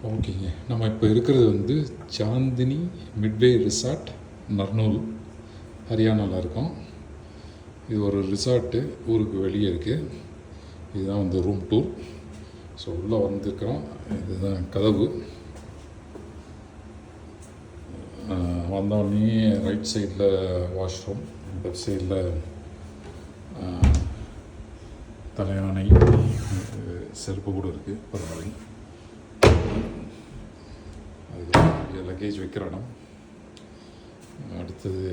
ஓகேங்க. நம்ம இப்போ இருக்கிறது வந்து சாந்தினி மிட்வே ரிசார்ட், நர்னூல், ஹரியானாவில் இருக்கோம். இது ஒரு ரிசார்ட்டு, ஊருக்கு வெளியே இருக்குது. இதுதான் வந்து ரூம் டூர். ஸோ உள்ளே வந்திருக்கிறோம். இதுதான் கதவு. வந்தோடனே ரைட் சைடில் வாஷ்ரூம், லெஃப்ட் சைடில் தலையாணை, செருப்பு கூட இருக்குது, பரவாயில்லை. அது லக்கேஜ் வைக்கிற இடம். அடுத்தது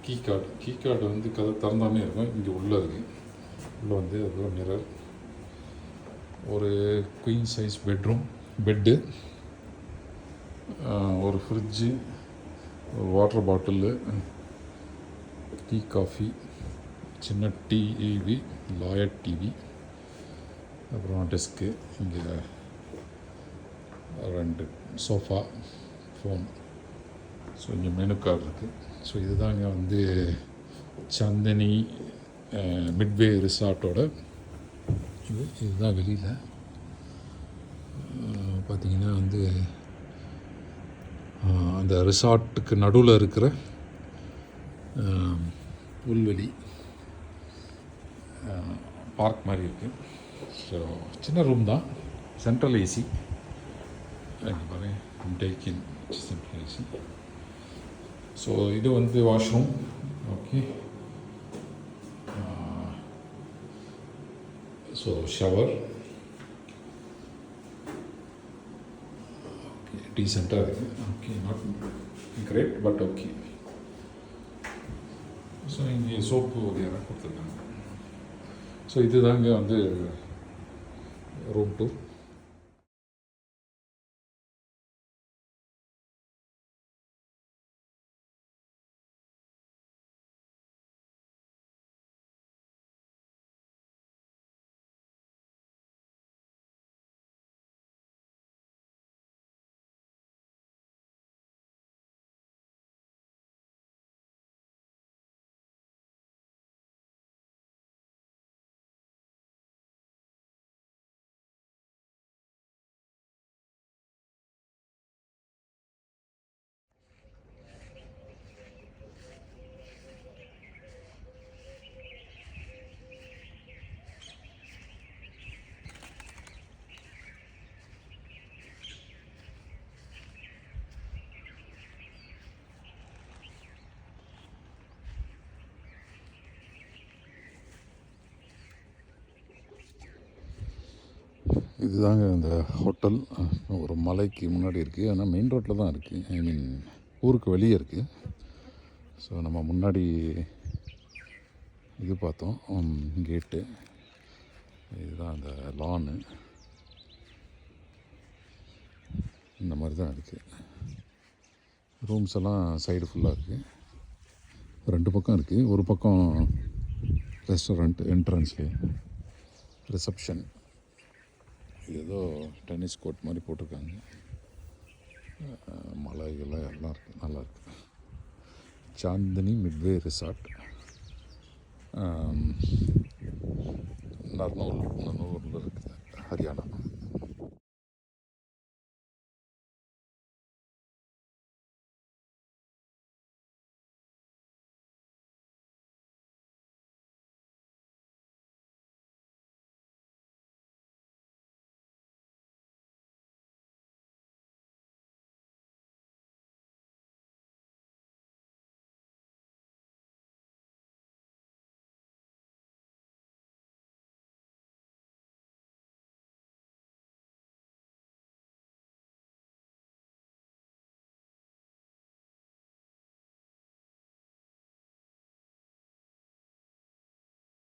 கீ கார்டு வந்து கதை திறந்தாமே இருக்கும். இங்கே உள்ளே இருக்குது. உள்ளே வந்து அதுக்கப்புறம் மிரர், ஒரு குயின் சைஸ் பெட்டு, ஒரு ஃப்ரிட்ஜு, ஒரு வாட்டர் பாட்டிலு, டீ காஃபி, சின்ன டிவி, லாயர் டிவி, அப்புறம் டெஸ்க்கு, இங்கே 2 சோஃபா, ஃபோன். ஸோ இங்கே மெனு கார்டு இருக்குது. ஸோ இதுதாங்க வந்து சாந்தினி மிட்வே ரிசார்ட்டோட இதுதான் வெளியில் பார்த்திங்கன்னா வந்து அந்த ரிசார்ட்டுக்கு நடுவில் இருக்கிற புல்வெளி பார்க் மாதிரி இருக்குது. ஸோ சின்ன ரூம் தான், சென்ட்ரல் ஏசி பாருங்கள், டேக்கின் சென்ட்ரல் ஏசி. ஸோ இது வந்து washroom. Okay, so shower, okay, டீசெண்டாக இருக்குது. Okay, not great but okay. So இங்கே சோப்பு வகையாக கொடுத்துருக்காங்க. ஸோ இதுதாங்க வந்து ரூம் டூர். இதுதாங்க இந்த ஹோட்டல். ஒரு மலைக்கு முன்னாடி இருக்குது, ஆனால் மெயின் ரோட்டில் தான் இருக்குது. ஐ மீன் ஊருக்கு வெளியே இருக்குது. ஸோ நம்ம முன்னாடி இது பார்த்தோம், கேட்டு. இதுதான் அந்த லானு. இந்த மாதிரி தான் இருக்குது. ரூம்ஸ் எல்லாம் சைடு ஃபுல்லாக இருக்குது. 2 பக்கம் இருக்குது. ஒரு பக்கம் ரெஸ்டாரண்ட் என்ட்ரன்ஸ்லேயே ரிசப்ஷன். ஏதோ டென்னிஸ் கோர்ட் மாதிரி போட்டிருக்காங்க. மலைகள்லாம் எல்லாம் இருக்குது, நல்லாயிருக்கு. சாந்தினி மிட்வே ரிசார்ட், நர்னூலில் இருக்குது, ஹரியானா.